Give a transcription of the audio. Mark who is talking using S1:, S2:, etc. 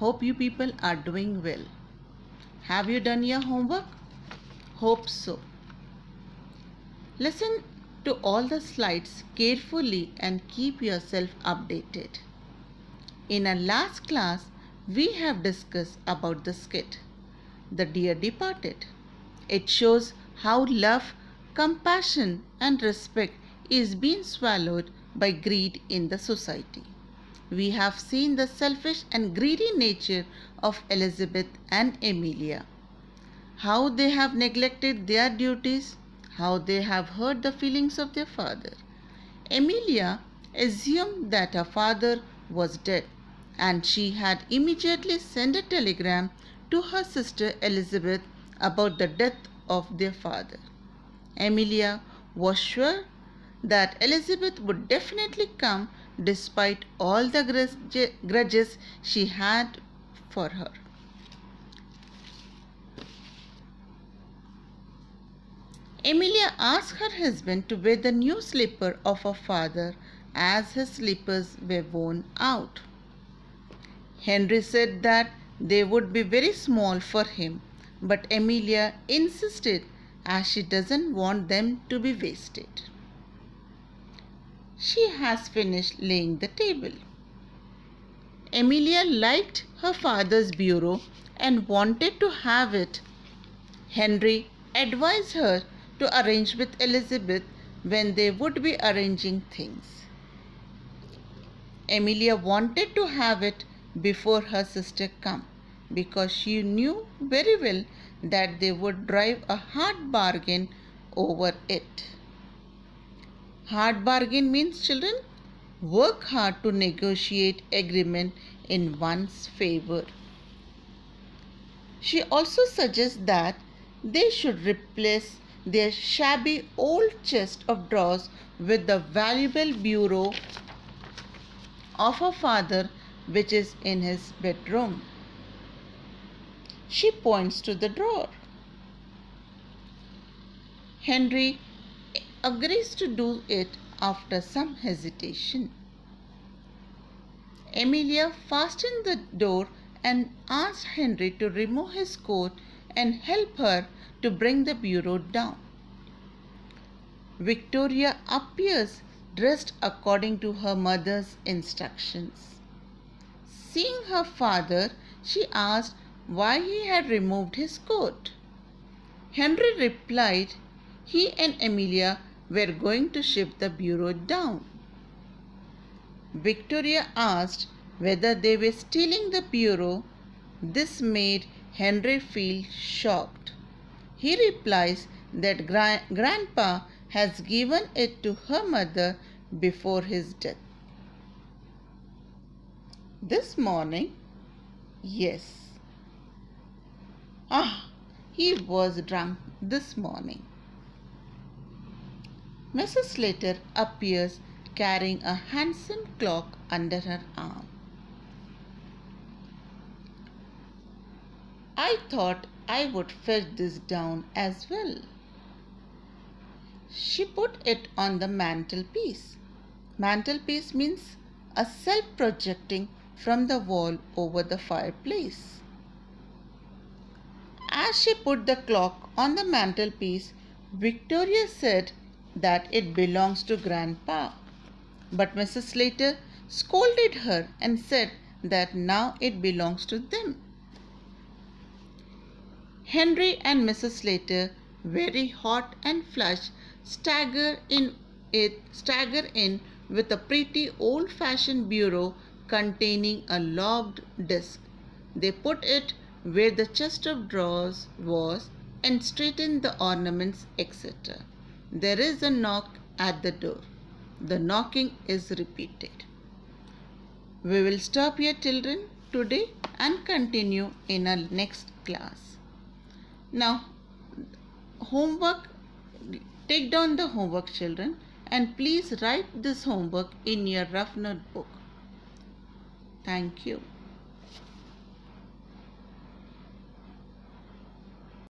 S1: Hope you people are doing well. Have you done your homework? Hope so. Listen to all the slides carefully and keep yourself updated. In our last class, we have discussed about the skit, The Dear Departed. It shows how love, compassion and respect is being swallowed by greed in the society. We have seen the selfish and greedy nature of Elizabeth and Emilia, how they have neglected their duties, how they have hurt the feelings of their father. Emilia assumed that her father was dead, and she had immediately sent a telegram to her sister Elizabeth about the death of their father. Emilia was sure that Elizabeth would definitely come despite all the grudges she had for her. Emilia asked her husband to wear the new slipper of her father as his slippers were worn out. Henry said that they would be very small for him, but Emilia insisted as she doesn't want them to be wasted. She has finished laying the table. Emilia liked her father's bureau and wanted to have it. Henry advised her to arrange with Elizabeth when they would be arranging things. Emilia wanted to have it before her sister came because she knew very well that they would drive a hard bargain over it. Hard bargain means, children, work hard to negotiate agreement in one's favor. She also suggests that they should replace their shabby old chest of drawers with the valuable bureau of her father, which is in his bedroom. She points to the drawer. Henry agrees to do it after some hesitation. Emilia fastened the door and asked Henry to remove his coat and help her to bring the bureau down. Victoria appears dressed according to her mother's instructions. Seeing her father, she asked why he had removed his coat. Henry replied he and Emilia were going to shift the bureau down. Victoria asked whether they were stealing the bureau. This made Henry feel shocked. He replies that Grandpa has given it to her mother before his death. This morning? Yes. He was drunk this morning. Mrs. Slater appears carrying a handsome clock under her arm. I thought I would fetch this down as well. She put it on the mantelpiece. Mantelpiece means a self-projecting from the wall over the fireplace. As she put the clock on the mantelpiece, Victoria said that it belongs to Grandpa. But Mrs. Slater scolded her and said that now it belongs to them. Henry and Mrs. Slater, very hot and flushed, stagger in with a pretty old-fashioned bureau containing a locked desk. They put it where the chest of drawers was and straightened the ornaments, etc. There is a knock at the door. The knocking is repeated. We will stop here, children, today and continue in our next class. Now, homework. Take down the homework, children, and please write this homework in your rough notebook. Thank you.